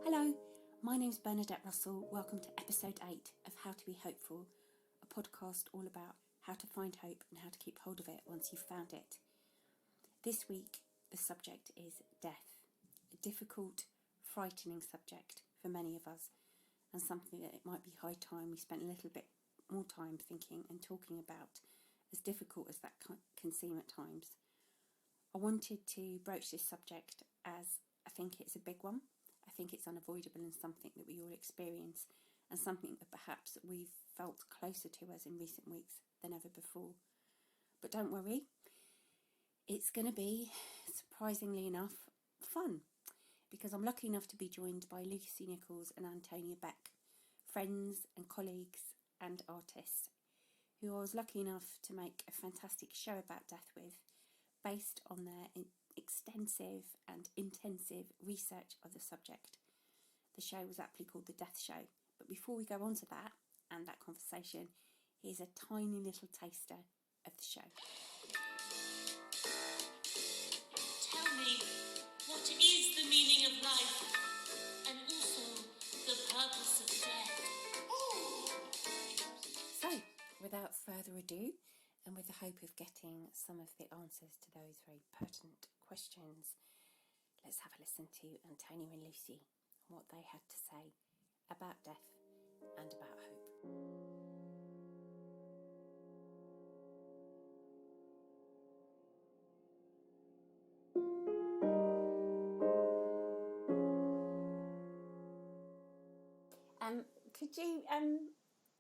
Hello, my name's Bernadette Russell. Welcome to episode 8 of How to Be Hopeful, a podcast all about how to find hope and how to keep hold of it once you've found it. This week, the subject is death, a difficult, frightening subject for many of us, and something that it might be high time we spent a little bit more time thinking and talking about, as difficult as that can seem at times. I wanted to broach this subject as I think it's a big one. I think it's unavoidable and something that we all experience, and something that perhaps we've felt closer to us in recent weeks than ever before. But don't worry, it's going to be, surprisingly enough, fun, because I'm lucky enough to be joined by Lucy Nicholls and Antonia Beck, friends and colleagues and artists, who I was lucky enough to make a fantastic show about death with, based on their extensive and intensive research of the subject. The show was aptly called The Death Show. But before we go on to that and that conversation, here's a tiny little taster of the show. Tell me, what is the meaning of life and also the purpose of death? So, without further ado, and with the hope of getting some of the answers to those very pertinent questions, let's have a listen to Antonia and Lucy and what they had to say about death and about hope.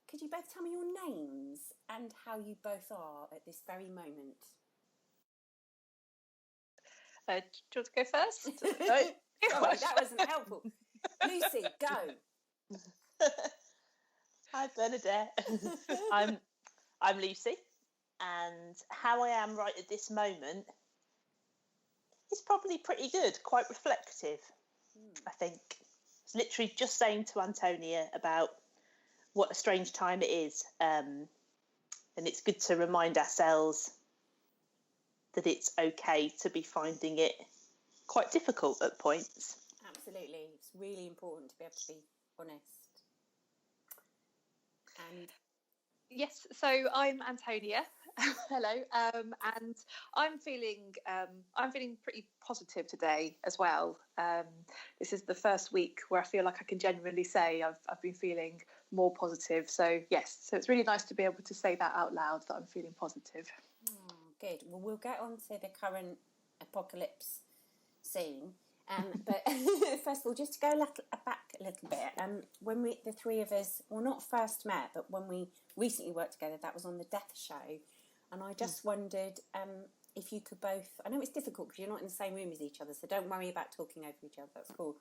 Could you both tell me your names and how you both are at this very moment? Do you want to go first? Sorry, that wasn't helpful. Lucy, go. Hi, Bernadette. I'm Lucy, and how I am right at this moment is probably pretty good, quite reflective. I think it's literally just saying to Antonia about what a strange time it is, and it's good to remind ourselves that it's okay to be finding it quite difficult at points. Absolutely, it's really important to be able to be honest. And yes, so I'm Antonia. Hello, and I'm feeling pretty positive today as well. This is the first week where I feel like I can genuinely say I've been feeling more positive. So yes, so it's really nice to be able to say that out loud, that I'm feeling positive. Oh, good. Well, we'll get on to the current apocalypse soon. But first of all, just to go back a little bit, when the three of us, well, not first met, but when we recently worked together, that was on the Death Show. And I just wondered if you could both, I know it's difficult because you're not in the same room as each other, so don't worry about talking over each other, that's cool.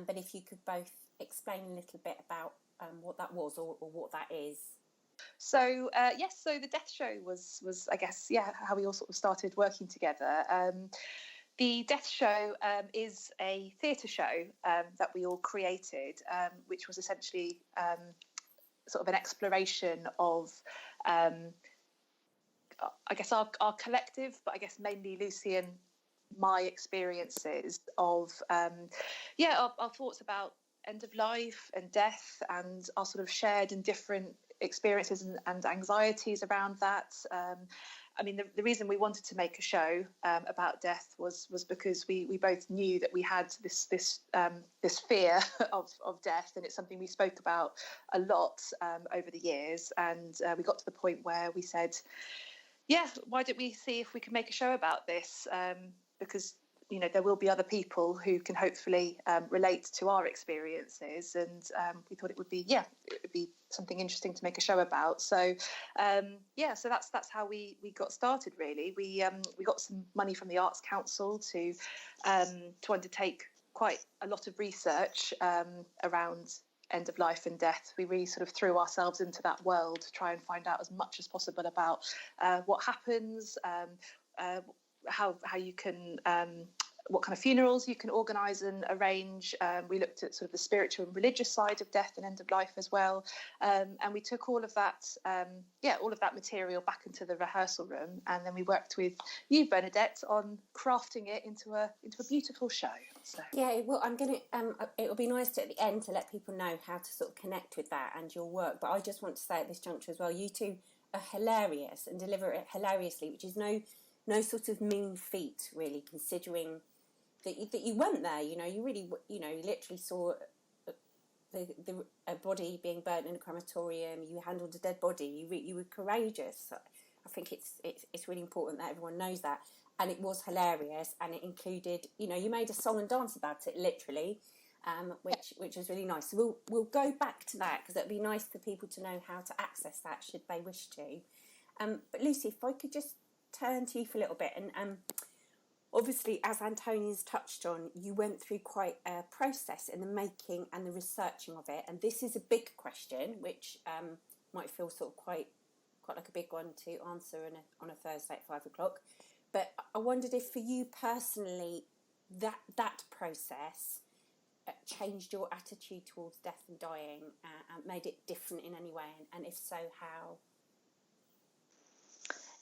But if you could both explain a little bit about what that was or what that is. So yes, so the Death Show was I guess, how we all sort of started working together. The Death Show is a theatre show that we all created, which was essentially sort of an exploration of, I guess, our collective, but I guess mainly Lucy and my experiences of, our thoughts about end of life and death, and our sort of shared and different experiences and anxieties around that. I mean, the reason we wanted to make a show about death was because we both knew that we had this fear of death, and it's something we spoke about a lot over the years. And we got to the point where we said, why don't we see if we can make a show about this? Because there will be other people who can hopefully relate to our experiences, and we thought it would be something interesting to make a show about. So so that's how we got started. Really, we got some money from the Arts Council to undertake quite a lot of research around end of life and death. We really sort of threw ourselves into that world to try and find out as much as possible about what happens, how you can what kind of funerals you can organise and arrange. We looked at sort of the spiritual and religious side of death and end of life as well. And we took all of that, all of that material back into the rehearsal room, and then we worked with you, Bernadette, on crafting it into a beautiful show. So. Yeah, well, I'm going to. It'll be nice at the end to let people know how to sort of connect with that and your work. But I just want to say at this juncture as well, you two are hilarious and deliver it hilariously, which is no sort of mean feat, really, considering that you went there. You know, you really, you literally saw a body being burnt in a crematorium. You handled a dead body. You were courageous. I think it's really important that everyone knows that. And it was hilarious, and it included, you made a song and dance about it, literally, which was really nice. So we'll go back to that, because it'd be nice for people to know how to access that should they wish to. But Lucy, if I could just turn to you for a little bit, and obviously, as Antonia's touched on, you went through quite a process in the making and the researching of it, and this is a big question, which might feel sort of quite like a big one to answer on a Thursday at 5 o'clock. But I wondered if for you personally, that process changed your attitude towards death and dying and made it different in any way, and if so, how?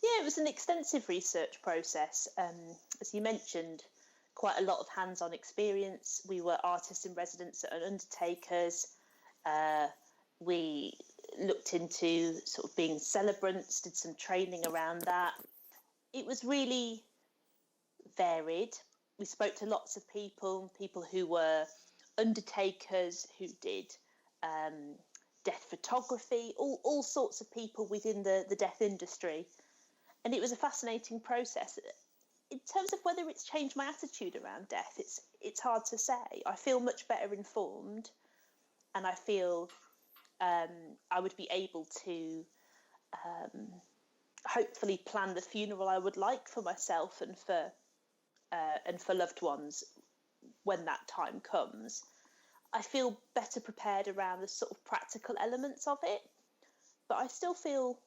Yeah, it was an extensive research process. As you mentioned, quite a lot of hands-on experience. We were artists in residence at undertakers. We looked into sort of being celebrants, did some training around that. It was really varied. We spoke to lots of people who were undertakers, who did death photography, all sorts of people within the death industry. And it was a fascinating process. In terms of whether it's changed my attitude around death, it's hard to say. I feel much better informed, and I feel I would be able to hopefully plan the funeral I would like for myself and for loved ones when that time comes. I feel better prepared around the sort of practical elements of it, but I still feel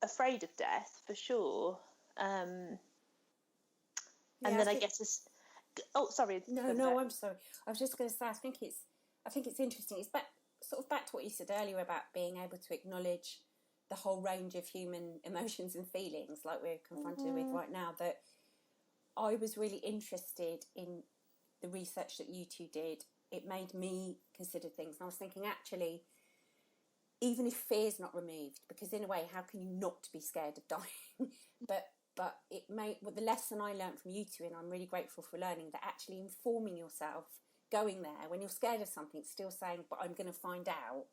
afraid of death for sure. And then I guess it's... Oh, sorry. No, I'm sorry. I was just going to say, I think it's interesting. It's back to what you said earlier about being able to acknowledge the whole range of human emotions and feelings like we're confronted with right now, that I was really interested in the research that you two did. It made me consider things, and I was thinking, actually, even if fear's not removed, because in a way, how can you not be scared of dying? but it made, the lesson I learned from you two, and I'm really grateful for learning, that actually informing yourself, going there, when you're scared of something, still saying, but I'm going to find out,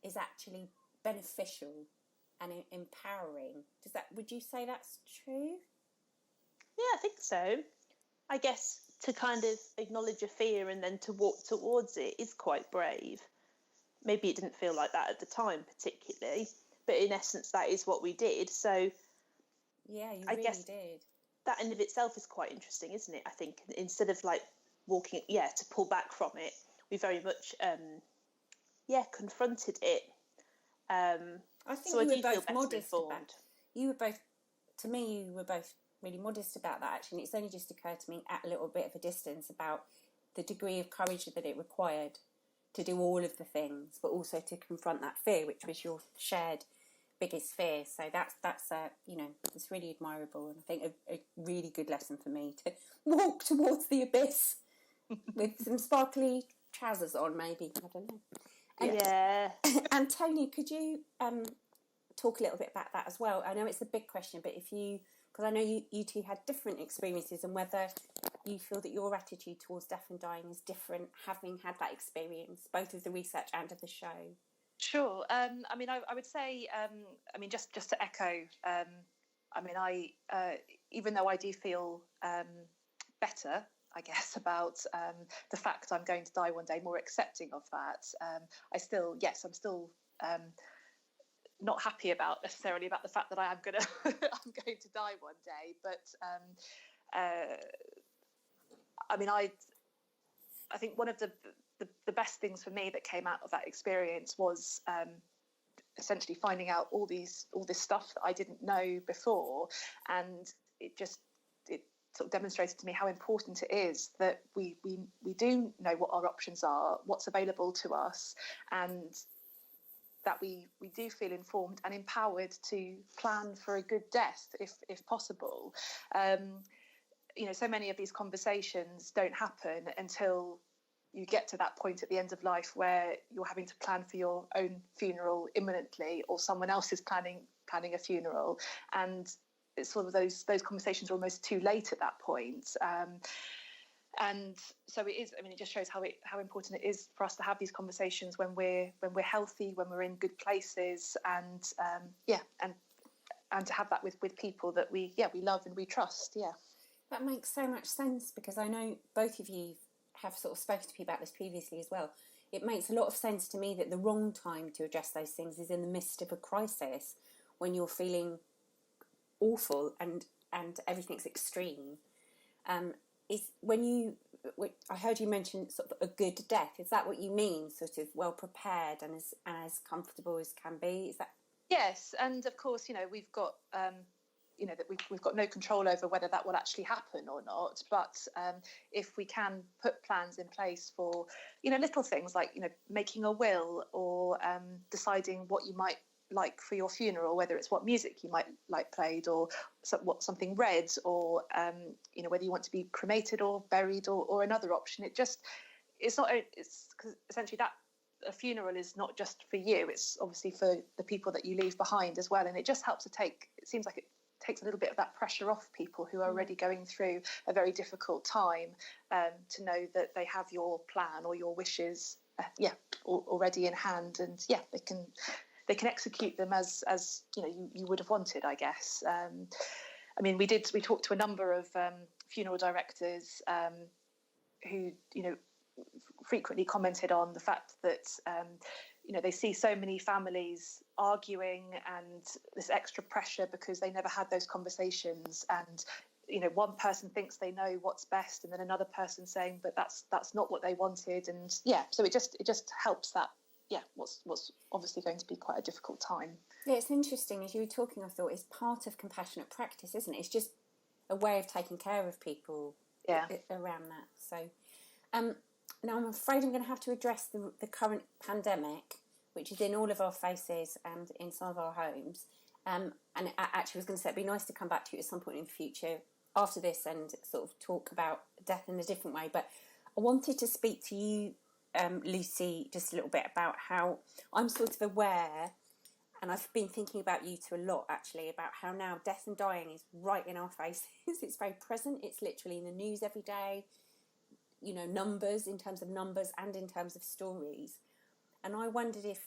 is actually beneficial and empowering. Would you say that's true? Yeah, I think so. I guess to kind of acknowledge a fear and then to walk towards it is quite brave. Maybe it didn't feel like that at the time particularly, but in essence that is what we did. So yeah, you I really guess did. That in of itself is quite interesting, isn't it? I think instead of like walking, to pull back from it, we very much confronted it. I think so. You were both modest about. You were both really modest about that, actually. And it's only just occurred to me at a little bit of a distance about the degree of courage that it required to do all of the things, but also to confront that fear, which was your shared biggest fear. So that's it's really admirable, and I think a really good lesson for me to walk towards the abyss with some sparkly trousers on, maybe. I don't know. Yeah. Antonia, could you talk a little bit about that as well? I know it's a big question, but because I know you two had different experiences, and whether you feel that your attitude towards death and dying is different, having had that experience, both of the research and of the show. Sure. I would say, just to echo, even though I do feel better, I guess, about the fact I'm going to die one day, more accepting of that, I'm still not happy necessarily about the fact that I'm going to die one day. But I think one of the best things for me that came out of that experience was essentially finding out all this stuff that I didn't know before, and it sort of demonstrated to me how important it is that we do know what our options are, what's available to us, and that we do feel informed and empowered to plan for a good death if possible. So many of these conversations don't happen until you get to that point at the end of life where you're having to plan for your own funeral imminently, or someone else is planning a funeral, and it's sort of those conversations are almost too late at that point. And so it is. I mean, it just shows how important it is for us to have these conversations when we're healthy, when we're in good places, and to have that with people that we love and we trust. Yeah, that makes so much sense, because I know both of you have sort of spoken to me about this previously as well. It makes a lot of sense to me that the wrong time to address those things is in the midst of a crisis, when you're feeling awful and everything's extreme. Is I heard you mention sort of a good death. Is that what you mean? Sort of well prepared and as comfortable as can be? Is that? Yes, and of course, we've got that we've got no control over whether that will actually happen or not. But if we can put plans in place for little things like making a will, or deciding what you might like for your funeral, whether it's what music you might like played, or something read, or whether you want to be cremated or buried, or another option. It's because essentially that a funeral is not just for you, it's obviously for the people that you leave behind as well, and it just helps to it seems like it takes a little bit of that pressure off people who are already going through a very difficult time, to know that they have your plan or your wishes already in hand, and they can execute them as you would have wanted, I guess. I mean, we talked to a number of funeral directors who frequently commented on the fact that they see so many families arguing and this extra pressure because they never had those conversations, and one person thinks they know what's best, and then another person saying but that's not what they wanted, and so it just helps that what's obviously going to be quite a difficult time. Yeah, it's interesting, as you were talking, I thought it's part of compassionate practice, isn't it? It's just a way of taking care of people around that. So now I'm afraid I'm going to have to address the current pandemic, which is in all of our faces and in some of our homes. And I actually was going to say it'd be nice to come back to you at some point in the future after this and sort of talk about death in a different way. But I wanted to speak to you, Lucy, just a little bit about how I'm sort of aware, and I've been thinking about you two a lot actually, about how now death and dying is right in our faces. It's very present. It's literally in the news every day. Numbers, in terms of numbers and in terms of stories. And I wondered if,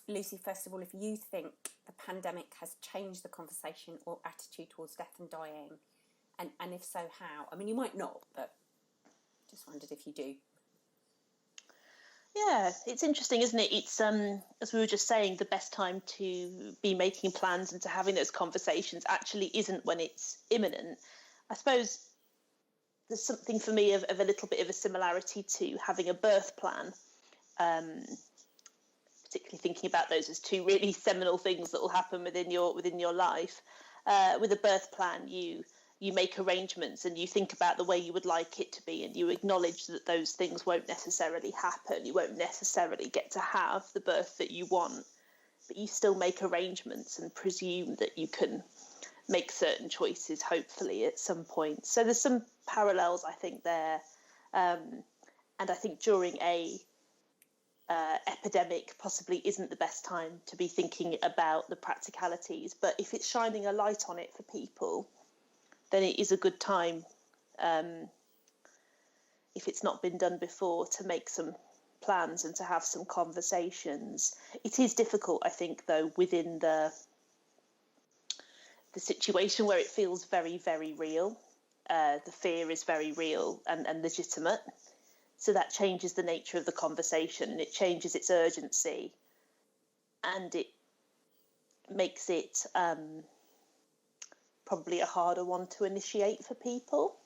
Lucy, first of all, if you think the pandemic has changed the conversation or attitude towards death and dying, and if so, how? I mean, you might not, but just wondered if you do. Yeah, it's interesting, isn't it? It's as we were just saying, the best time to be making plans and to having those conversations actually isn't when it's imminent. I suppose there's something for me of a little bit of a similarity to having a birth plan, particularly thinking about those as two really seminal things that will happen within your life. With a birth plan, you make arrangements and you think about the way you would like it to be, and you acknowledge that those things won't necessarily happen. You won't necessarily get to have the birth that you want, but you still make arrangements and presume that you can make certain choices, hopefully, at some point. So there's some parallels, I think, there. And I think during a epidemic possibly isn't the best time to be thinking about the practicalities. But if it's shining a light on it for people, then it is a good time, if it's not been done before, to make some plans and to have some conversations. It is difficult, I think, though, within the situation where it feels very, very real. The fear is very real and legitimate. So that changes the nature of the conversation, and it changes its urgency, and it makes it probably a harder one to initiate for people.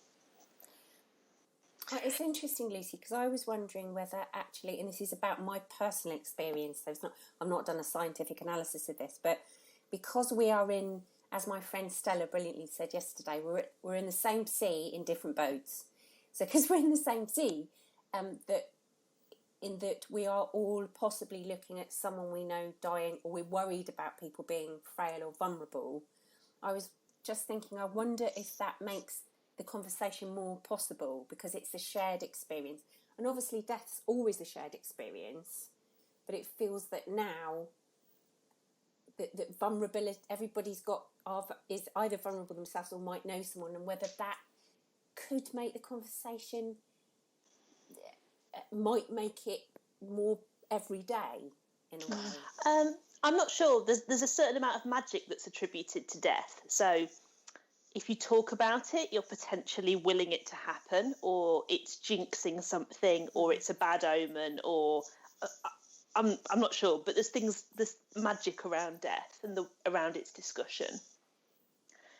It's interesting, Lucy, because I was wondering whether actually, and this is about my personal experience, I've not done a scientific analysis of this, but because we are in as my friend Stella brilliantly said yesterday, we're in the same sea in different boats. So because we're in the same sea, that we are all possibly looking at someone we know dying, or we're worried about people being frail or vulnerable. I was just thinking, I wonder if that makes the conversation more possible, because it's a shared experience. And obviously death's always a shared experience, but it feels that now that vulnerability, everybody's is either vulnerable themselves or might know someone, and whether that could make the conversation, might make it more everyday in a way. I'm not sure. There's a certain amount of magic that's attributed to death. So if you talk about it, you're potentially willing it to happen, or it's jinxing something, or it's a bad omen, or I'm not sure. But there's magic around death and around its discussion.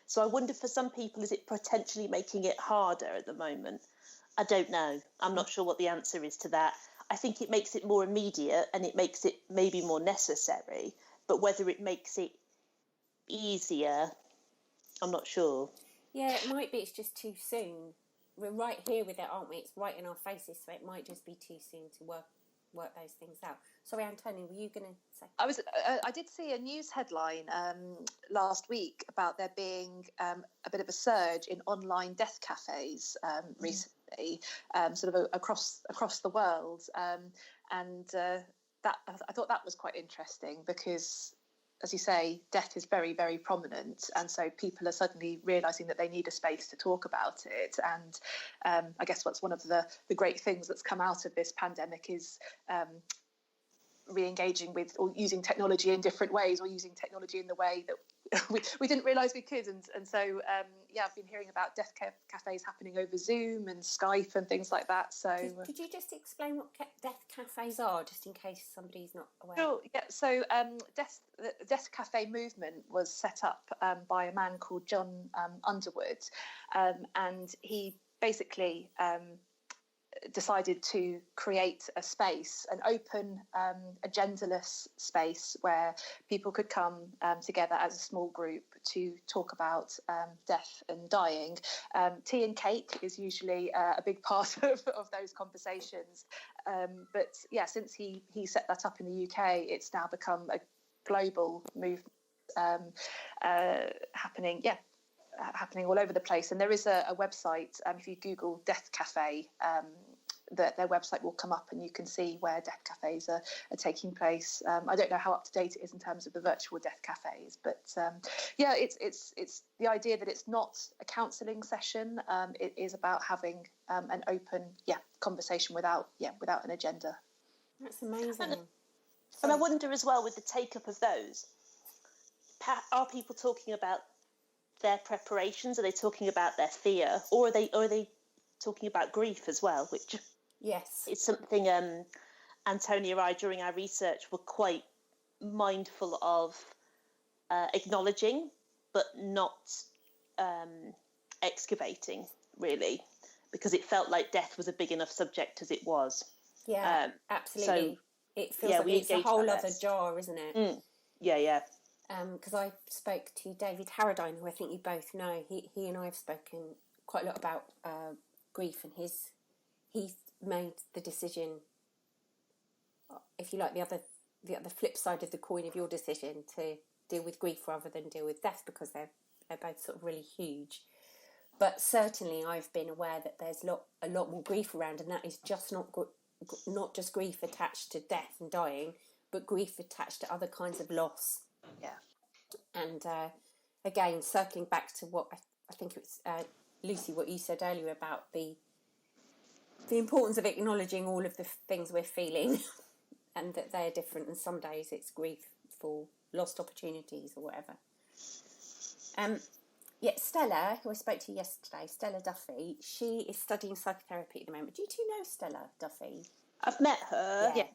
So I wonder, for some people, is it potentially making it harder at the moment? I don't know. I'm not sure what the answer is to that. I think it makes it more immediate, and it makes it maybe more necessary. But whether it makes it easier, I'm not sure. Yeah, it might be it's just too soon. We're right here with it, aren't we? It's right in our faces, so it might just be too soon to work those things out. Sorry, Antonia, were you going to say? I did see a news headline last week about there being a bit of a surge in online death cafes recently, sort of across the world, and that I thought that was quite interesting, because, as you say, death is very, very prominent, and so people are suddenly realising that they need a space to talk about it. And I guess what's one of the great things that's come out of this pandemic is re-engaging with, or using technology in different ways, or using technology in the way that we didn't realise we could. And so I've been hearing about death cafes happening over Zoom and Skype and things like that. So could you just explain what death cafes are, just in case somebody's not aware? Sure. Yeah. So the death cafe movement was set up by a man called John Underwood, and he basically decided to create a space, an open, agendaless space where people could come together as a small group to talk about death and dying. Tea and cake is usually a big part of those conversations. But yeah, since he set that up in the UK, it's now become a global movement happening all over the place. And there is a website, if you Google Death Cafe, their website will come up, and you can see where death cafes are taking place. I don't know how up to date it is in terms of the virtual death cafes, but it's the idea that it's not a counselling session. It is about having an open conversation without an agenda. That's amazing. And I wonder as well, with the take up of those, are people talking about their preparations? Are they talking about their fear, or are they talking about grief as well? Which, yes, it's something Antonia and I, during our research, were quite mindful of acknowledging, but not excavating, really, because it felt like death was a big enough subject as it was. Yeah, absolutely. So, it feels like it's a whole other jar, isn't it? Yeah. Because I spoke to David Harradine, who I think you both know. He and I have spoken quite a lot about grief, and he's made the decision, if you like, the other flip side of the coin of your decision, to deal with grief rather than deal with death, because they're both sort of really huge. But certainly I've been aware that there's a lot more grief around, and that is just not just grief attached to death and dying, but grief attached to other kinds of loss. Yeah. And again, circling back to what I think it was Lucy, what you said earlier about the importance of acknowledging all of the things we're feeling, and that they're different, and some days it's grief for lost opportunities or whatever. Stella, who I spoke to yesterday, Stella Duffy, she is studying psychotherapy at the moment. Do you two know Stella Duffy? I've met her. Yeah.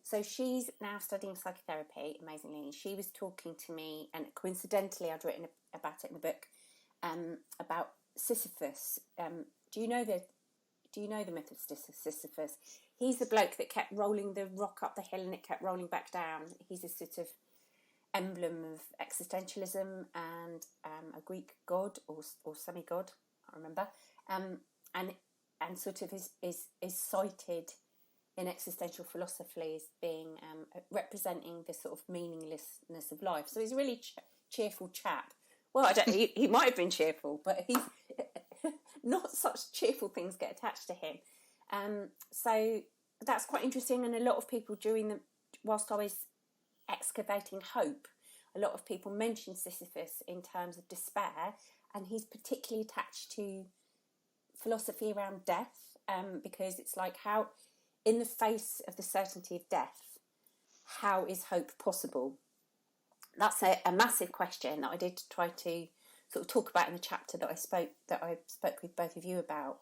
So she's now studying psychotherapy, amazingly. And she was talking to me, and coincidentally I'd written about it in the book, about Sisyphus. Do you know the myth of Sisyphus? He's the bloke that kept rolling the rock up the hill and it kept rolling back down. He's a sort of emblem of existentialism and a Greek god or semi-god, I can't remember, and sort of is cited in existential philosophy as being representing the sort of meaninglessness of life. So he's a really cheerful chap. Well, he might have been cheerful, but he's not such cheerful things get attached to him. So that's quite interesting, and a lot of people whilst I was excavating hope, a lot of people mentioned Sisyphus in terms of despair, and he's particularly attached to philosophy around death, because it's like, how, in the face of the certainty of death, how is hope possible? That's a massive question that I did try to sort of talk about in the chapter that I spoke with both of you about.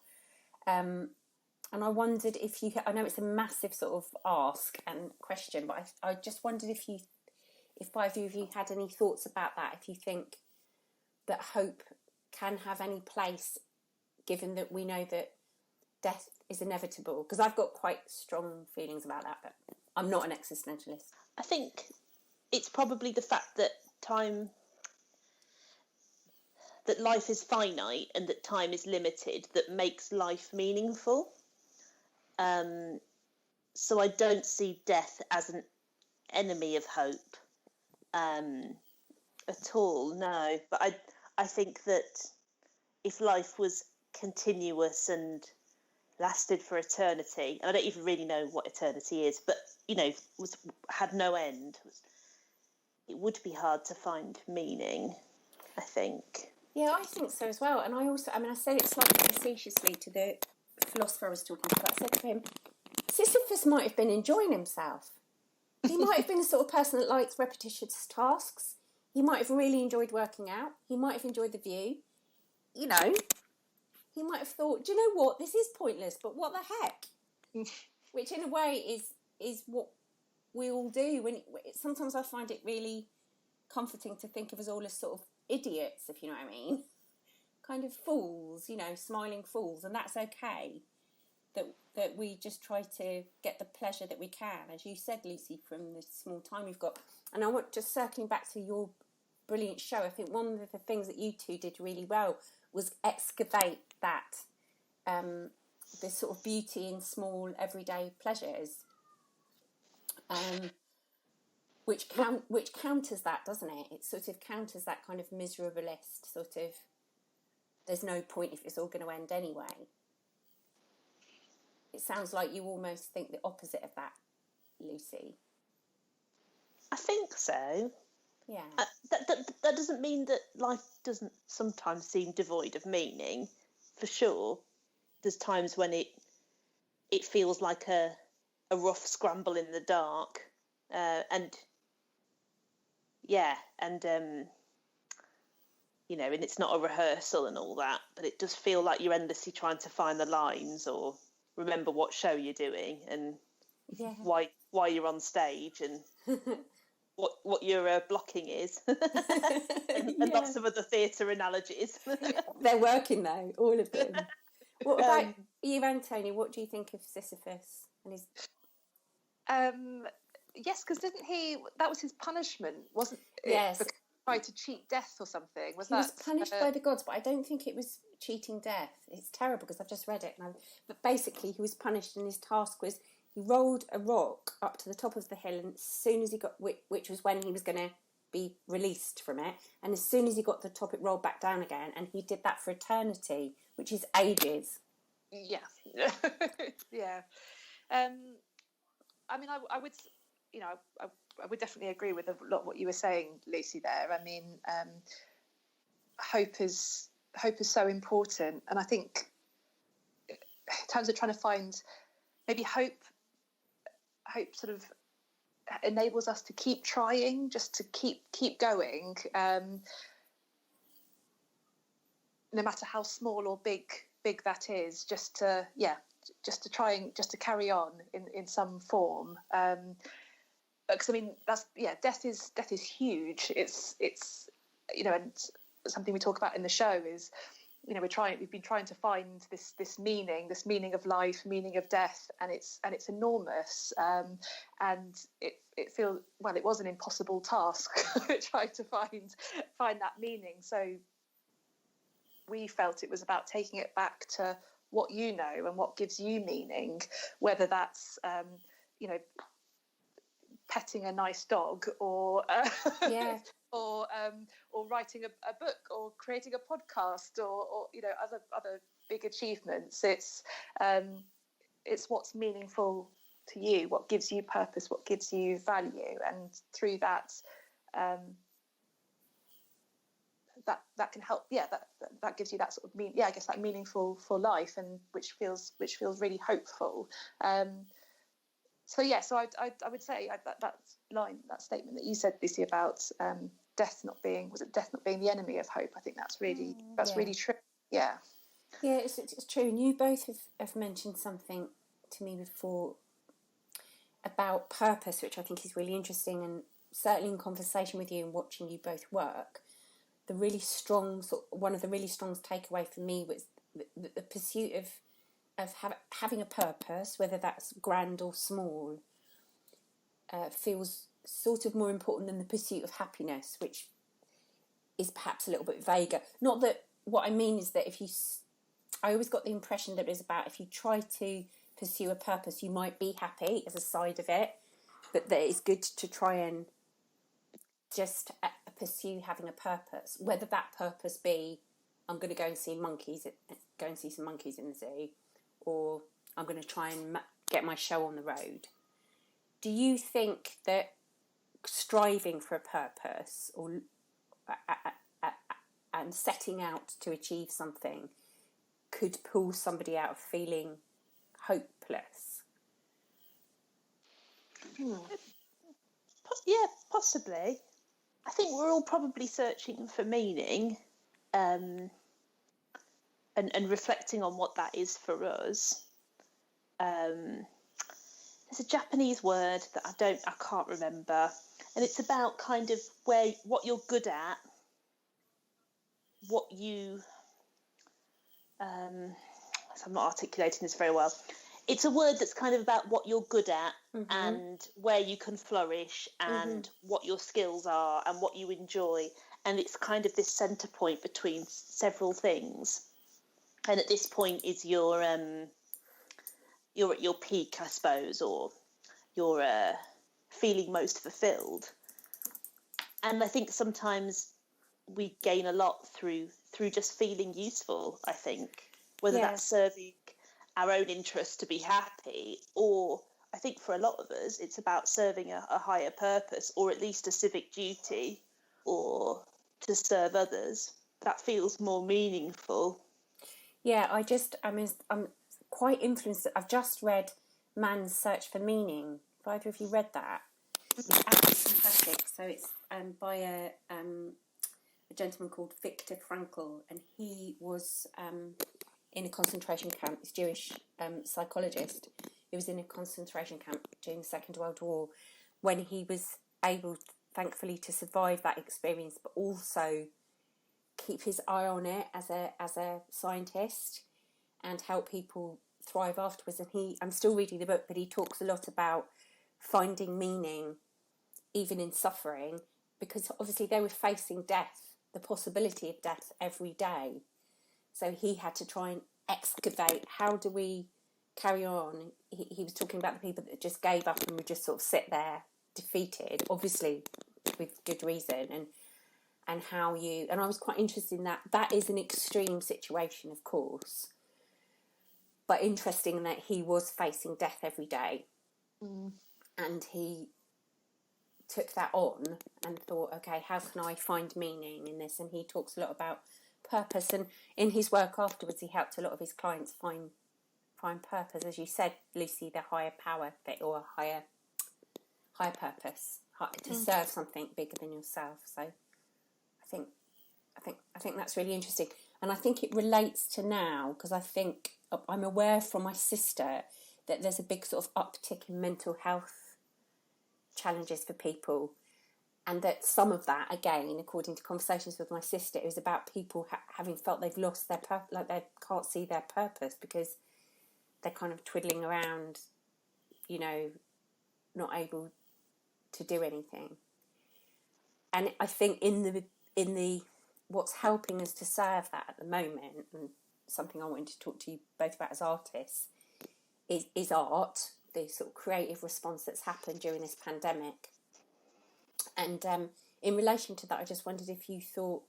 And I wondered if you, I know it's a massive sort of ask and question, but I just wondered if either of you had any thoughts about that, if you think that hope can have any place, given that we know that death is inevitable. Because I've got quite strong feelings about that, but I'm not an existentialist. I think it's probably the fact that life is finite and that time is limited that makes life meaningful. So I don't see death as an enemy of hope at all, no. But I think that if life was continuous and lasted for eternity, and I don't even really know what eternity is, but, you know, had no end, it would be hard to find meaning, I think. Yeah, I think so as well. And I said it slightly facetiously to the philosopher I was talking to. I said to him, Sisyphus might have been enjoying himself. He might have been the sort of person that likes repetitious tasks. He might have really enjoyed working out. He might have enjoyed the view. You know, he might have thought, do you know what? This is pointless, but what the heck? Which in a way is what we all do. Sometimes I find it really comforting to think of us all as sort of idiots, if you know what I mean. Kind of fools, you know, smiling fools, and that's okay. That we just try to get the pleasure that we can, as you said, Lucy, from the small time you've got. And I want, just circling back to your brilliant show, I think one of the things that you two did really well was excavate that, this sort of beauty in small everyday pleasures, which counters that, doesn't it? It sort of counters that kind of miserabilist sort of, there's no point if it's all going to end anyway. It sounds like you almost think the opposite of that, Lucy. I think so. Yeah. That doesn't mean that life doesn't sometimes seem devoid of meaning, for sure. There's times when it feels like a rough scramble in the dark, and you know, and it's not a rehearsal and all that, but it does feel like you're endlessly trying to find the lines or remember what show you're doing and why you're on stage and what your blocking is and lots of other theatre analogies. They're working though, all of them. What about you, Antonia? What do you think of Sisyphus and his? Yes, because didn't he? That was his punishment, wasn't it? Yes. Because he tried to cheat death or something. He was punished by the gods, but I don't think it was cheating death. It's terrible because I've just read it. But basically, he was punished, and his task was he rolled a rock up to the top of the hill, and as soon as he got, which was when he was going to be released from it, and as soon as he got to the top, it rolled back down again, and he did that for eternity, which is ages. Yeah, yeah. I mean, I would, you know, I would definitely agree with a lot of what you were saying, Lucy. There, I mean, hope is so important, and I think in terms of trying to find maybe hope sort of enables us to keep trying, just to keep going, no matter how small or big that is, just to try and just to carry on in some form. Because I mean, death is huge. It's you know, and something we talk about in the show is we've been trying to find this meaning of life, meaning of death, and it's enormous, and it feels, well, it was an impossible task trying to find that meaning. So we felt it was about taking it back to what you know and what gives you meaning, whether that's petting a nice dog, or or writing a book, or creating a podcast, or other big achievements. It's what's meaningful to you, what gives you purpose, what gives you value, and through that, that can help. That gives you that sort of that meaningful for life, and which feels really hopeful. So I would say that statement that you said, Lucy, about death not being the enemy of hope. I think that's really true. Yeah. Yeah, it's true. And you both have mentioned something to me before about purpose, which I think is really interesting, and certainly in conversation with you and watching you both work, one of the really strong takeaway for me was the pursuit of having a purpose, whether that's grand or small, feels sort of more important than the pursuit of happiness, which is perhaps a little bit vaguer. Not that, what I mean is that I always got the impression that it was about, if you try to pursue a purpose, you might be happy as a side of it, but that it's good to try and just pursue having a purpose, whether that purpose be, I'm going to go and see some monkeys in the zoo, or I'm going to try and get my show on the road. Do you think that striving for a purpose and setting out to achieve something could pull somebody out of feeling hopeless? Yeah, possibly. I think we're all probably searching for meaning, and reflecting on what that is for us. There's a Japanese word that I can't remember, and it's about kind of what you're good at, what you so I'm not articulating this very well. It's a word that's kind of about what you're good at, mm-hmm. and where you can flourish, and mm-hmm. what your skills are and what you enjoy, and it's kind of this centre point between several things. And at this point is you're at your peak, I suppose, or you're feeling most fulfilled. And I think sometimes we gain a lot through just feeling useful, I think, whether that's serving our own interest to be happy, or I think for a lot of us it's about serving a higher purpose, or at least a civic duty, or to serve others. That feels more meaningful. Yeah, I'm quite influenced. I've just read Man's Search for Meaning. Have either of you read that? It's absolutely fantastic. So it's by a gentleman called Viktor Frankl, and he was in a concentration camp. He's a Jewish psychologist. He was in a concentration camp during the Second World War, when he was able, thankfully, to survive that experience, but also keep his eye on it as a scientist and help people thrive afterwards. And I'm still reading the book, but he talks a lot about finding meaning even in suffering, because obviously they were facing death, the possibility of death every day. So he had to try and excavate, how do we carry on? He was talking about the people that just gave up and would just sort of sit there defeated, obviously with good reason, and how you, and I was quite interested in that is an extreme situation, of course, but interesting that he was facing death every day, and he took that on and thought, okay, how can I find meaning in this? And he talks a lot about purpose, and in his work afterwards he helped a lot of his clients find purpose, as you said, Lucy, the higher power bit, or higher purpose, to serve something bigger than yourself. So I think that's really interesting, and I think it relates to now, because I think I'm aware from my sister that there's a big sort of uptick in mental health challenges for people, And that some of that, again, according to conversations with my sister, is about people having felt they've lost their like they can't see their purpose because they're kind of twiddling around, you know, not able to do anything. And I think in the what's helping us to serve that at the moment, and something I wanted to talk to you both about as artists, is art, the sort of creative response that's happened during this pandemic. And in relation to that, I just wondered if you thought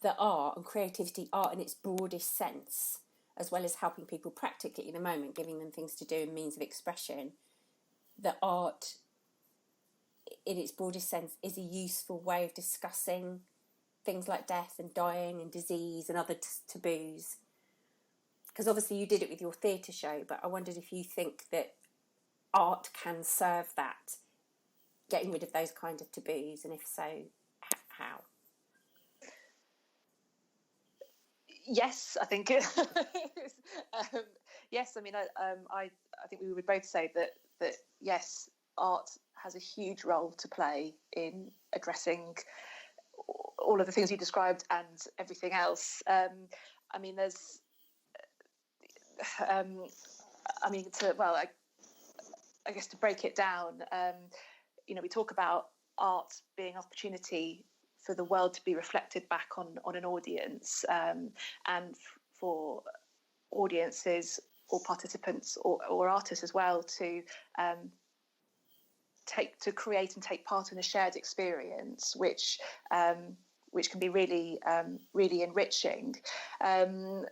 that art and creativity, art in its broadest sense, as well as helping people practically at the moment, giving them things to do and means of expression, that art in its broadest sense is a useful way of discussing things like death and dying and disease and other taboos. Because obviously you did it with your theatre show, but I wondered if you think that art can serve that, getting rid of those kind of taboos, and if so, how? Yes, I think yes. I mean, I think we would both say that yes, art has a huge role to play in addressing all of the things you described and everything else. I mean, there's, I guess to break it down, you know, we talk about art being an opportunity for the world to be reflected back on an audience, and for audiences or participants or artists as well to create and take part in a shared experience, which can be really really enriching. I mean,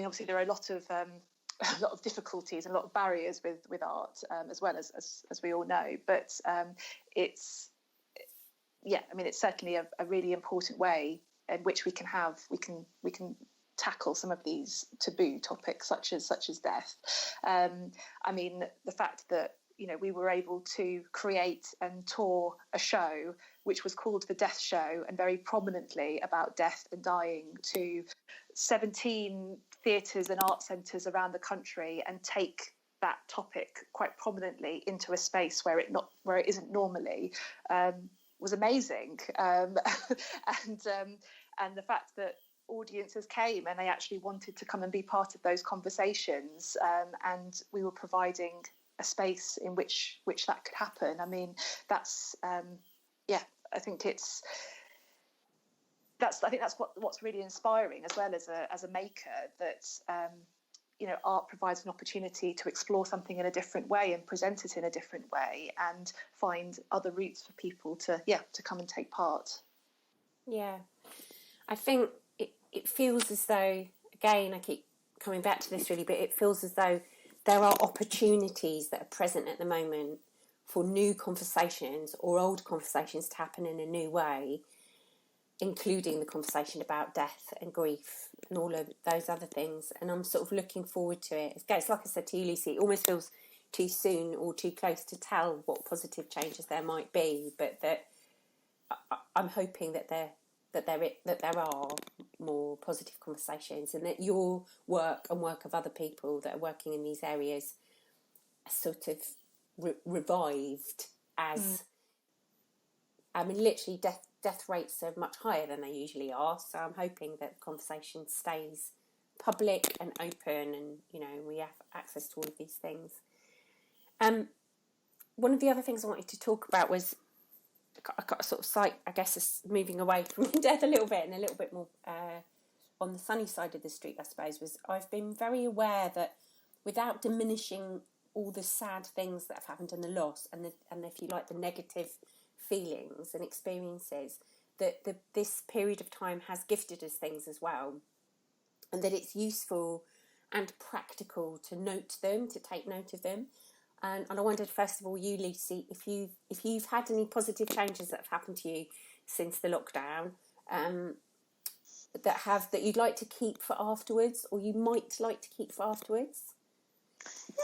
obviously there are a lot of difficulties and a lot of barriers with art, as well as we all know, but it's certainly a really important way in which we can tackle some of these taboo topics such as death. I mean, the fact that, you know, we were able to create and tour a show which was called The Death Show, and very prominently about death and dying, to 17 theatres and art centres around the country, and take that topic quite prominently into a space where it isn't normally, was amazing. And the fact that audiences came and they actually wanted to come and be part of those conversations, and we were providing a space in which that could happen. I mean, that's I think that's what's really inspiring, as well as a maker, that you know, art provides an opportunity to explore something in a different way and present it in a different way, and find other routes for people to come and take part. Yeah, I think it feels as though, again, I keep coming back to this really, but it feels as though there are opportunities that are present at the moment for new conversations or old conversations to happen in a new way, including the conversation about death and grief and all of those other things. And I'm sort of looking forward to it. It's like I said to you, Lucy, it almost feels too soon or too close to tell what positive changes there might be, but that I'm hoping that there are more positive conversations, and that your work and work of other people that are working in these areas are sort of revived as I mean, literally death rates are much higher than they usually are, so I'm hoping that the conversation stays public and open, and, you know, we have access to all of these things. One of the other things I wanted to talk about was a sort of site, I guess, is moving away from death a little bit and a little bit more on the sunny side of the street, I suppose, was I've been very aware that, without diminishing all the sad things that have happened and the loss and if you like, the negative feelings and experiences, that this period of time has gifted us things as well, and that it's useful and practical to note them, to take note of them. And I wondered, first of all, you, Lucy, if you've had any positive changes that have happened to you since the lockdown, that you'd like to keep for afterwards, or you might like to keep for afterwards.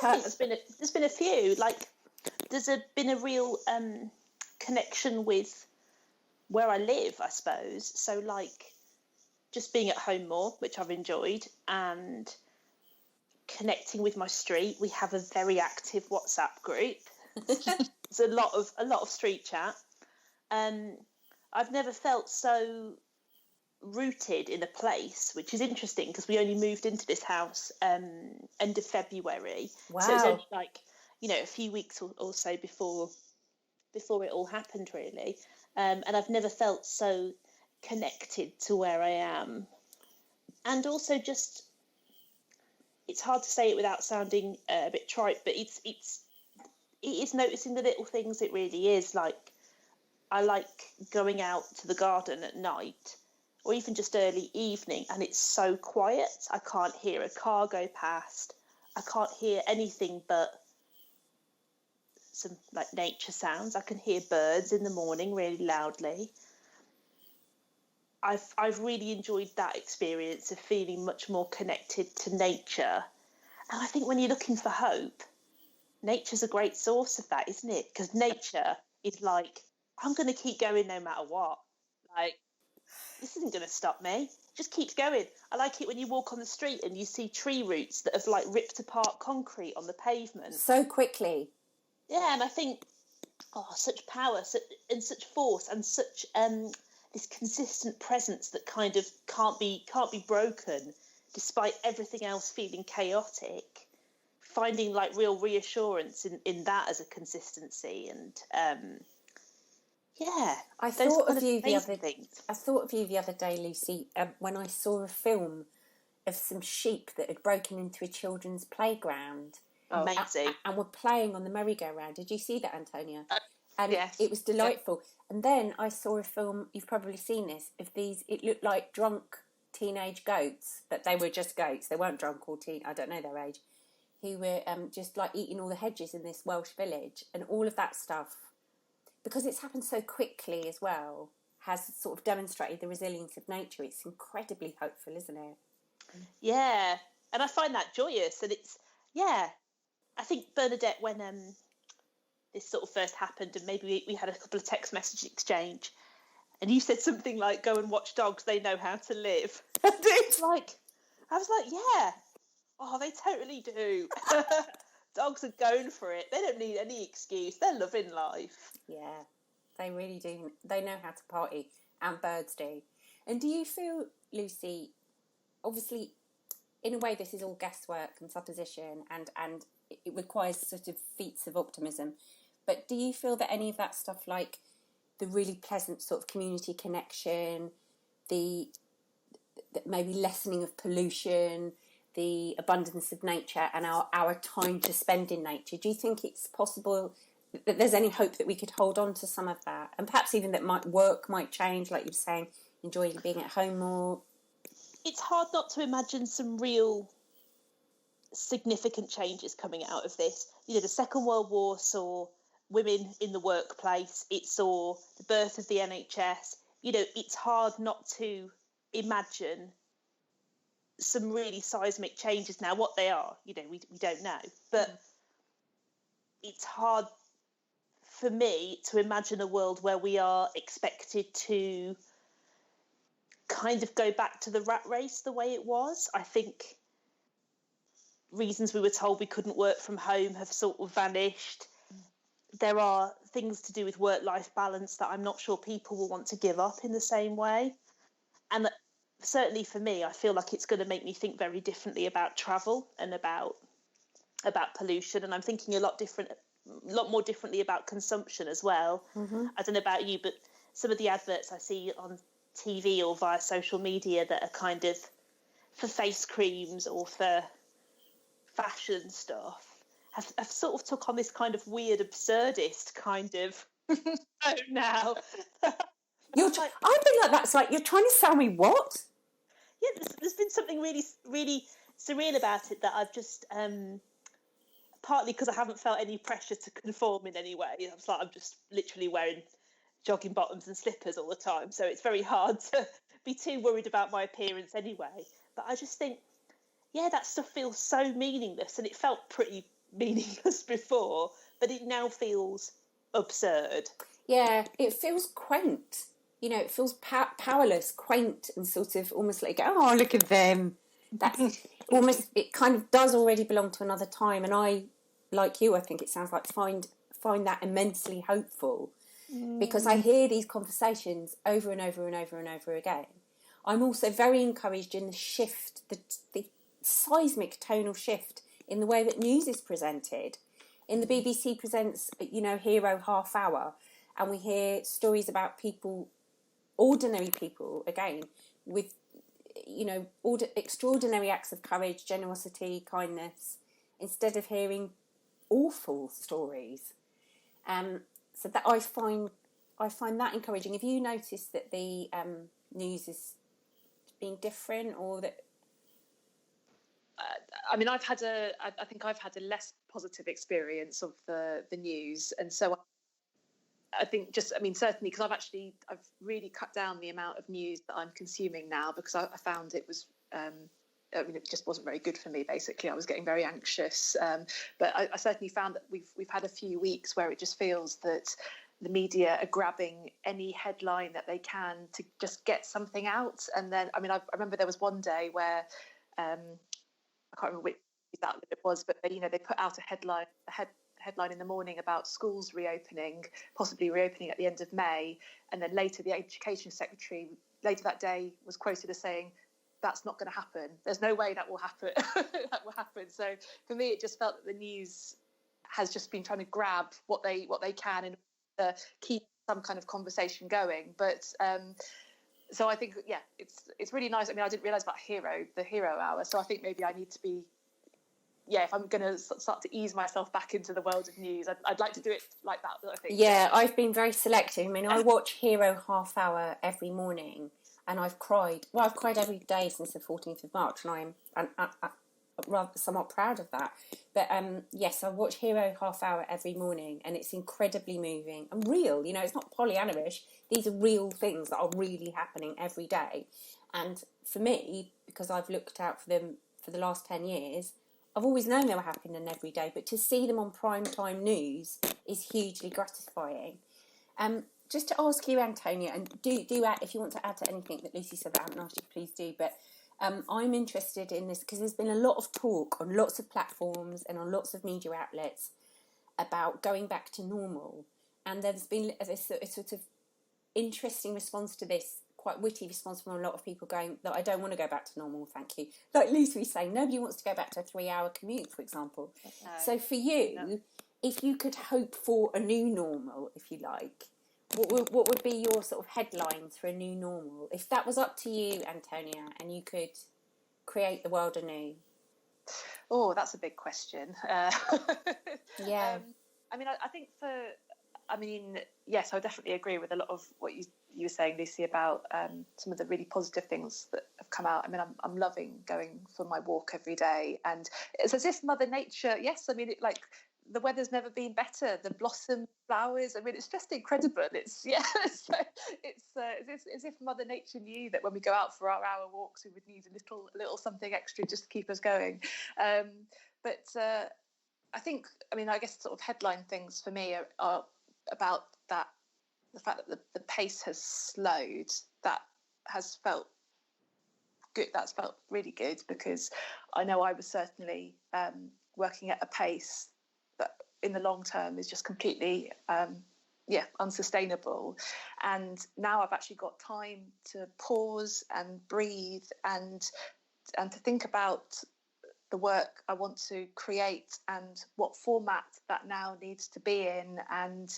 There's been a few. Like, there's been a real connection with where I live, I suppose. So, like, just being at home more, which I've enjoyed, and connecting with my street. We have a very active WhatsApp group, It's a lot of street chat. I've never felt so rooted in a place, which is interesting because we only moved into this house end of February. Wow. So it was only like, a few weeks or so before it all happened, really. And I've never felt so connected to where I am. And also just, it's hard to say it without sounding a bit trite, but it is noticing the little things. It really is. Like, I like going out to the garden at night or even just early evening, and it's so quiet. I can't hear a car go past. I can't hear anything but some like nature sounds. I can hear birds in the morning really loudly. I've really enjoyed that experience of feeling much more connected to nature. And I think when you're looking for hope, nature's a great source of that, isn't it? Because nature is like, I'm going to keep going no matter what. Like, this isn't going to stop me. It just keeps going. I like it when you walk on the street and you see tree roots that have like ripped apart concrete on the pavement. So quickly. Yeah, and I think, such power and such force and such this consistent presence that kind of can't be broken, despite everything else feeling chaotic. Finding like real reassurance in that as a consistency, and I thought of you the other day, Lucy, when I saw a film of some sheep that had broken into a children's playground. Amazing. And were playing on the merry-go-round. Did you see that, Antonia? And yes. It was delightful. Yeah. And then I saw a film, you've probably seen this, of these, it looked like drunk teenage goats, but they were just goats. They weren't drunk or I don't know their age, who were just like eating all the hedges in this Welsh village. And all of that stuff, because it's happened so quickly as well, has sort of demonstrated the resilience of nature. It's incredibly hopeful, isn't it? Yeah. And I find that joyous. And it's, I think, Bernadette, when this sort of first happened, and maybe we had a couple of text message exchange, and you said something like, go and watch dogs, they know how to live. And it's like, I was like, yeah, they totally do. Dogs are going for it. They don't need any excuse. They're loving life. Yeah, they really do. They know how to party, and birds do. And do you feel, Lucy, obviously, in a way, this is all guesswork and supposition, and it requires sort of feats of optimism. But do you feel that any of that stuff, like the really pleasant sort of community connection, the maybe lessening of pollution, the abundance of nature, and our time to spend in nature, do you think it's possible that there's any hope that we could hold on to some of that? And perhaps even that work might change, like you were saying, enjoying being at home more? It's hard not to imagine some real significant changes coming out of this. The Second World War saw women in the workplace. It saw the birth of the NHS. It's hard not to imagine some really seismic changes. Now, what they are, we don't know. But it's hard for me to imagine a world where we are expected to kind of go back to the rat race the way it was. I think reasons we were told we couldn't work from home have sort of vanished. There are things to do with work-life balance that I'm not sure people will want to give up in the same way. And certainly for me, I feel like it's going to make me think very differently about travel and about pollution. And I'm thinking a lot more differently about consumption as well. Mm-hmm. I don't know about you, but some of the adverts I see on TV or via social media that are kind of for face creams or for fashion stuff have sort of took on this kind of weird absurdist kind of tone now. I've been like that. It's like, you're trying to sell me what? Yeah, there's been something really, really surreal about it that I've just partly because I haven't felt any pressure to conform in any way. It's like I'm just literally wearing jogging bottoms and slippers all the time, so it's very hard to be too worried about my appearance anyway. But I just think, that stuff feels so meaningless, and it felt pretty meaningless before, but it now feels absurd. Yeah, it feels quaint. It feels powerless, quaint, and sort of almost like, oh, look at them. That's almost, it kind of does already belong to another time. And I, like you, I think it sounds like find find that immensely hopeful because I hear these conversations over and over and over and over again. I'm also very encouraged in the shift, the seismic tonal shift in the way that news is presented. In the BBC presents, Hero Half Hour, and we hear stories about people, ordinary people, again, with, extraordinary acts of courage, generosity, kindness, instead of hearing awful stories. So that I find that encouraging. Have you noticed that the news is being different, or that? I think I've had a less positive experience of the news, and so I think certainly because I've really cut down the amount of news that I'm consuming now, because I found it was. It just wasn't very good for me. Basically, I was getting very anxious. But I certainly found that we've had a few weeks where it just feels that the media are grabbing any headline that they can to just get something out. And then, I remember there was one day where I can't remember which outlet it was, but they put out a headline in the morning about schools possibly reopening at the end of May, and then later the Education Secretary later that day was quoted as saying, "That's not going to happen. There's no way that will happen." that will happen. So for me, it just felt that the news has just been trying to grab what they can and keep some kind of conversation going. But so I think, it's really nice. I didn't realise about the Hero Hour. So I think maybe I need to be, if I'm going to start to ease myself back into the world of news, I'd like to do it like that, I think. Yeah, I've been very selective. I watch Hero Half Hour every morning, and I've cried. Well, I've cried every day since the 14th of March, and I'm rather somewhat proud of that. But yes, I watch Hero Half Hour every morning, and it's incredibly moving and real. It's not Pollyanna-ish. These are real things that are really happening every day. And for me, because I've looked out for them for the last 10 years, I've always known they were happening every day. But to see them on primetime news is hugely gratifying. Just to ask you, Antonia, and do add, if you want to add to anything that Lucy said that I haven't asked you, please do. But I'm interested in this because there's been a lot of talk on lots of platforms and on lots of media outlets about going back to normal. And there's been a sort of interesting response to this, quite witty response from a lot of people going that I don't want to go back to normal, thank you. Like Lucy was saying, nobody wants to go back to a 3-hour commute, for example. No. So for you, if you could hope for a new normal, if you like, what would be your sort of headlines for a new normal? If that was up to you, Antonia, and you could create the world anew? Oh, that's a big question. Yeah. I think yes, I definitely agree with a lot of what you were saying, Lucy, about some of the really positive things that have come out. I'm loving going for my walk every day, and it's as if Mother Nature, the weather's never been better. The blossom, flowers. It's just incredible. It's as if Mother Nature knew that when we go out for our hour walks, we would need a little something extra just to keep us going. But I think, I guess sort of headline things for me are about that. The fact that the pace has slowed. That has felt good. That's felt really good, because I know I was certainly working at a pace that in the long term is just completely unsustainable. And now I've actually got time to pause and breathe and to think about the work I want to create and what format that now needs to be in. And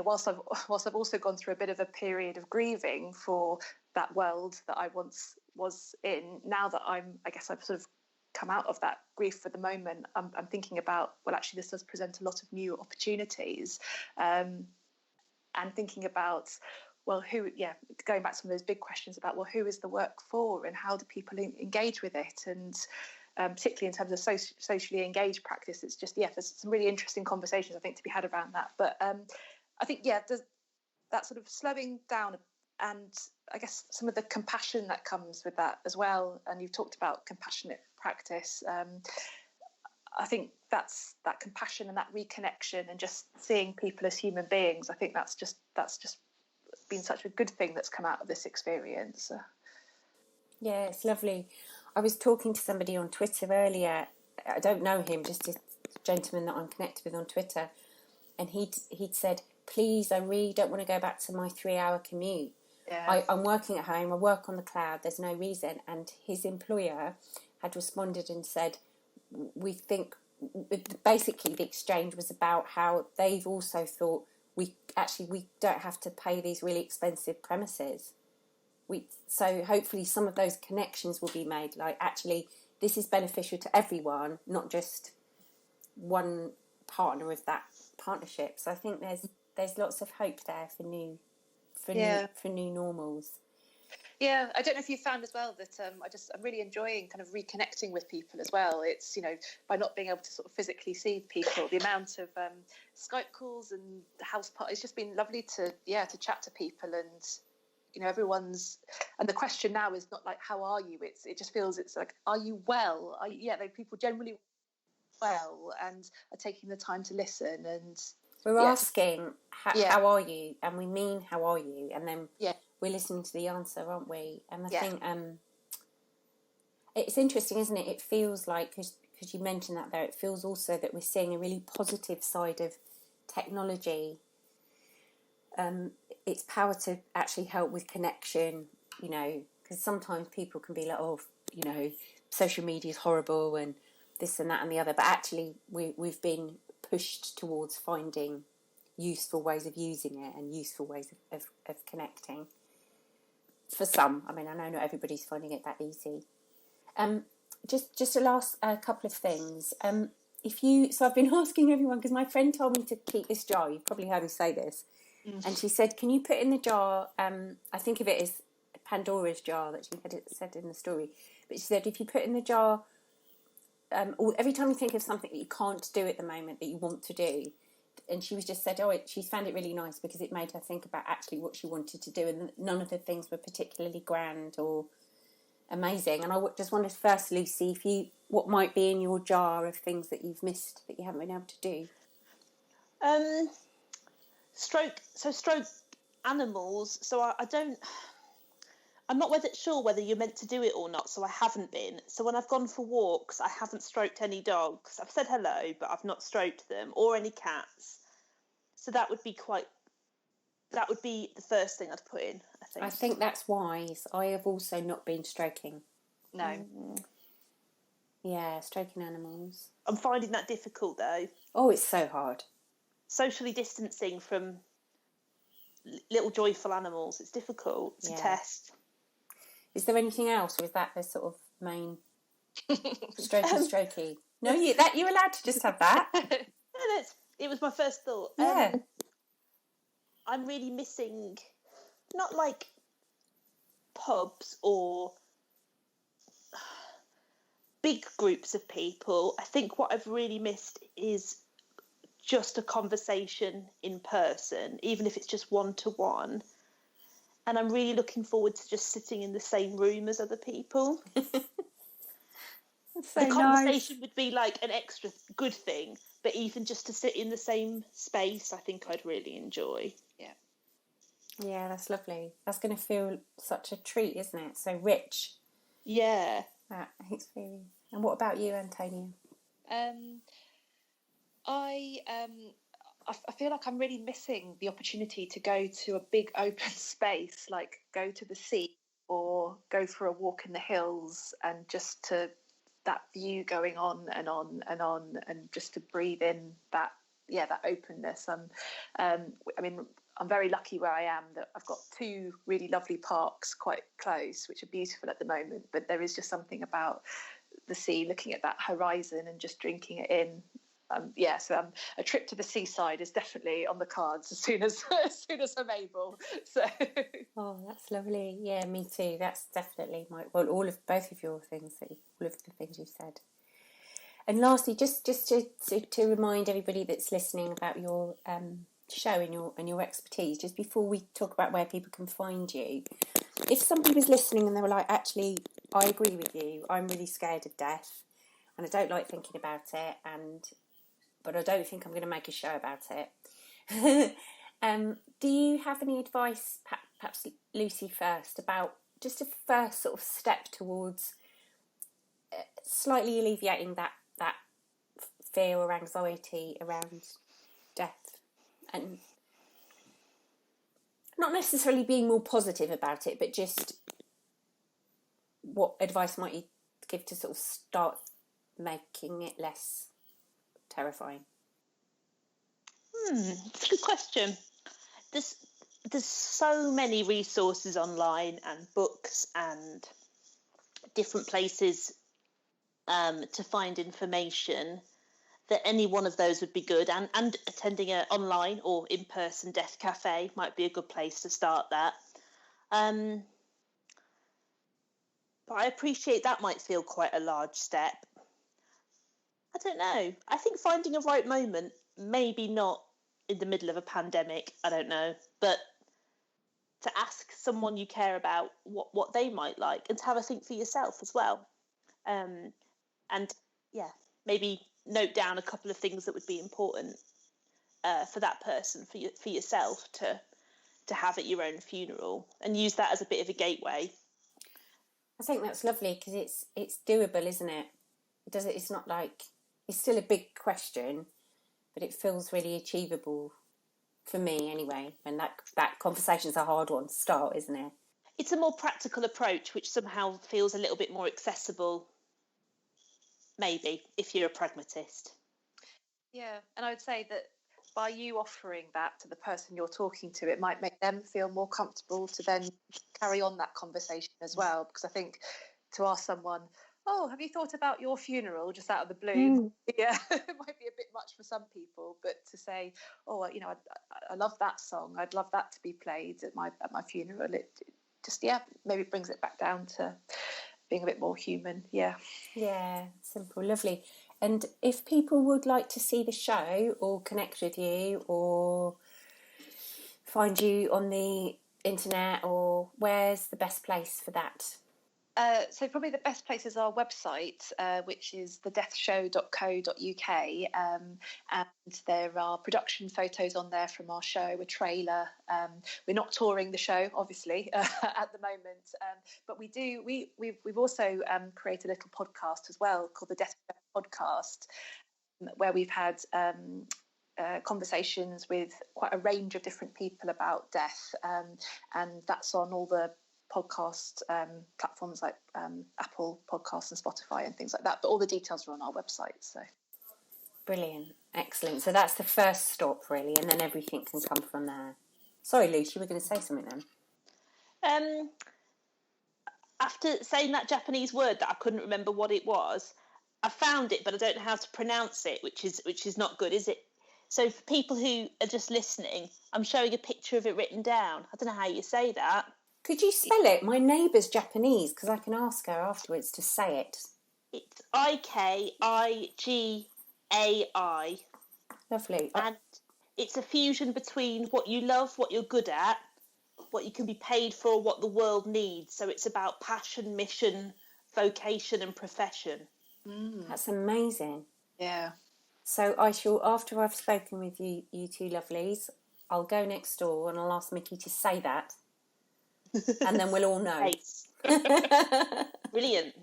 whilst I've also gone through a bit of a period of grieving for that world that I once was in, now that I've sort of come out of that grief for the moment, I'm thinking about, well, actually this does present a lot of new opportunities, and thinking about, well, going back to some of those big questions about, well, who is the work for and how do people engage with it? And particularly in terms of socially engaged practice, it's just, there's some really interesting conversations, I think, to be had around that. But I think, there's that sort of slowing down and I guess some of the compassion that comes with that as well. And you've talked about compassionate practice. I think that's that compassion and that reconnection and just seeing people as human beings. I think that's just been such a good thing that's come out of this experience. Yeah, it's lovely. I was talking to somebody on Twitter earlier. I don't know him, just a gentleman that I'm connected with on Twitter. and he'd said, please, I really don't want to go back to my 3-hour commute. Yeah. I'm working at home, I work on the cloud, there's no reason. And his employer had responded and said, we think, basically the exchange was about how they've also thought we don't have to pay these really expensive premises. So hopefully some of those connections will be made, like actually this is beneficial to everyone, not just one partner of that partnership. So I think there's lots of hope there for new normals. Yeah, I don't know if you found as well that I'm really enjoying kind of reconnecting with people as well. It's, you know, by not being able to sort of physically see people, the amount of Skype calls and the house party, it's just been lovely to chat to people. And, you know, and the question now is not like, how are you? It just feels, it's like, are you well? Like people generally well and are taking the time to listen. And we're asking, how are you? And we mean, how are you? And then we're listening to the answer, aren't we? And I think it's interesting, isn't it? It feels like, because you mentioned that there, it feels also that we're seeing a really positive side of technology. Its power to actually help with connection, you know, because sometimes people can be like, oh, you know, social media is horrible and this and that and the other. But actually, we've been pushed towards finding useful ways of using it and useful ways of connecting. For some, I mean, I know not everybody's finding it that easy. Just a last couple of things. So I've been asking everyone, because my friend told me to keep this jar. You've probably heard me say this. And she said, can you put in the jar, I think of it as Pandora's jar that she had said in the story. But she said, if you put in the jar, or every time you think of something that you can't do at the moment that you want to do, and she was just said, she found it really nice because it made her think about actually what she wanted to do, and none of the things were particularly grand or amazing. And I just wondered first, Lucy, what might be in your jar of things that you've missed that you haven't been able to do? Stroke animals. So I'm not sure whether you're meant to do it or not, so I haven't been. So when I've gone for walks, I haven't stroked any dogs. I've said hello, but I've not stroked them, or any cats. So that would be the first thing I'd put in, I think. I think that's wise. I have also not been stroking. No. Mm-hmm. Yeah, stroking animals. I'm finding that difficult, though. Oh, it's so hard. Socially distancing from little joyful animals, it's difficult. It's a test. Is there anything else, or is that the sort of main strokey? No, you're allowed to just have that. No, it was my first thought. Yeah. I'm really missing, not like pubs or big groups of people. I think what I've really missed is just a conversation in person, even if it's just one-to-one. And I'm really looking forward to just sitting in the same room as other people. So the conversation would be like an extra good thing, but even just to sit in the same space, I think I'd really enjoy. Yeah, that's lovely. That's going to feel such a treat, isn't it? So rich. Yeah. That experience. And what about you, Antonia? I feel like I'm really missing the opportunity to go to a big open space, like go to the sea or go for a walk in the hills, and just to that view going on and on and on, and just to breathe in that openness. I mean, I'm very lucky where I am that I've got 2 really lovely parks quite close, which are beautiful at the moment. But there is just something about the sea, looking at that horizon and just drinking it in. So a trip to the seaside is definitely on the cards as soon as I'm able. So. Oh, that's lovely. Yeah, me too. That's definitely both of your things, all of the things you've said. And lastly, just to remind everybody that's listening about your show and your expertise, just before we talk about where people can find you, if somebody was listening and they were like, actually, I agree with you, I'm really scared of death and I don't like thinking about it, but I don't think I'm going to make a show about it. Do you have any advice, perhaps Lucy first, about just a first sort of step towards slightly alleviating that fear or anxiety around death? And not necessarily being more positive about it, but just what advice might you give to sort of start making it less terrifying? It's a good question. There's so many resources online and books and different places to find information, that any one of those would be good, and attending an online or in-person death cafe might be a good place to start that. But I appreciate that might feel quite a large step. I don't know. I think finding a right moment, maybe not in the middle of a pandemic, I don't know, but to ask someone you care about what they might like, and to have a think for yourself as well. And yeah, maybe note down a couple of things that would be important for that person, for yourself to have at your own funeral, and use that as a bit of a gateway. I think that's lovely, because it's doable, isn't it? It's not like, it's still a big question, but it feels really achievable for me anyway. And that conversation's a hard one to start, isn't it? It's a more practical approach, which somehow feels a little bit more accessible, maybe, if you're a pragmatist. Yeah, and I would say that by you offering that to the person you're talking to, it might make them feel more comfortable to then carry on that conversation as well. Because I think to ask someone, oh, have you thought about your funeral, just out of the blue? Yeah, it might be a bit much for some people, but to say, oh, I love that song, I'd love that to be played at my funeral, it just, maybe brings it back down to being a bit more human. Yeah, simple, lovely. And if people would like to see the show or connect with you or find you on the internet, or where's the best place for that? So probably the best place is our website, which is thedeathshow.co.uk, and there are production photos on there from our show, a trailer. We're not touring the show, obviously, at the moment, but we've also created a little podcast as well called the Death Show Podcast, where we've had conversations with quite a range of different people about death, and that's on all the podcast platforms like Apple Podcasts and Spotify and things like that, but all the details are on our website. So brilliant, excellent. So that's the first stop, really, and then everything can come from there. Sorry, Lucy, you were going to say something then. After saying that Japanese word that I couldn't remember what it was, I found it, but I don't know how to pronounce it, which is not good, is it? So for people who are just listening, I'm showing a picture of it written down. I don't know how you say that. Could you spell it? My neighbour's Japanese, because I can ask her afterwards to say it. It's Ikigai. Lovely. And it's a fusion between what you love, what you're good at, what you can be paid for, what the world needs. So it's about passion, mission, vocation and profession. That's amazing. Yeah. So I shall, after I've spoken with you two lovelies, I'll go next door and I'll ask Mickey to say that. And then we'll all know. Brilliant.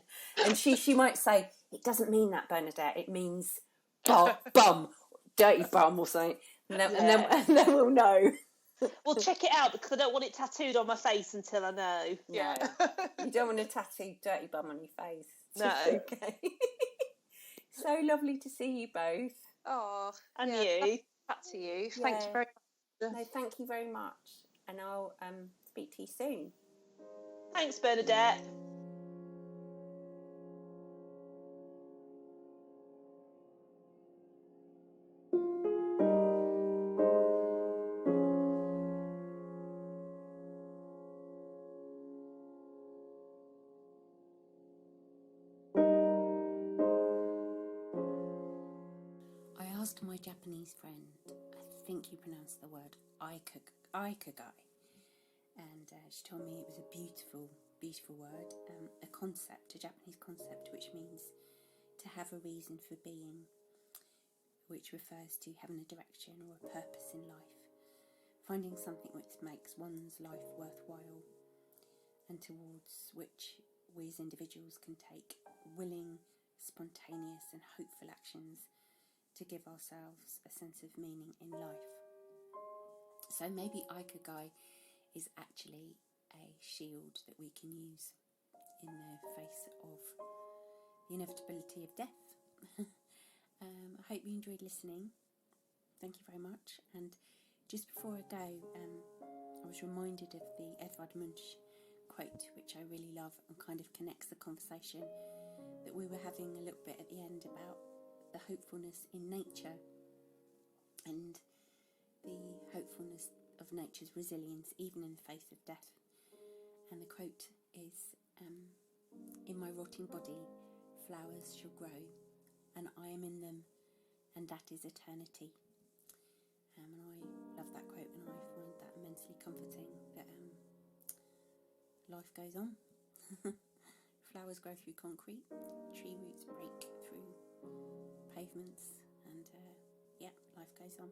And she might say, it doesn't mean that, Bernadette. It means bum, dirty bum or something. And then we'll know. We'll check it out, because I don't want it tattooed on my face until I know. Yeah. You don't want to tattoo dirty bum on your face. No. Okay. So lovely to see you both. Oh, and you. Back to you. Thank you very much. No, thank you very much. And I'll speak to you soon. Thanks, Bernadette. I asked my Japanese friend, I think you pronounce the word Ikigai, and she told me it was a beautiful, beautiful word, a Japanese concept, which means to have a reason for being, which refers to having a direction or a purpose in life, finding something which makes one's life worthwhile, and towards which we as individuals can take willing, spontaneous and hopeful actions to give ourselves a sense of meaning in life. So maybe Ikigai is actually a shield that we can use in the face of the inevitability of death. I hope you enjoyed listening. Thank you very much. And just before I go, I was reminded of the Edvard Munch quote, which I really love and kind of connects the conversation that we were having a little bit at the end about the hopefulness in nature and the hopefulness of nature's resilience even in the face of death. And the quote is, in my rotting body flowers shall grow, and I am in them, and that is eternity. And I love that quote, and I find that immensely comforting, that life goes on. Flowers grow through concrete, tree roots break through pavements, and life goes on.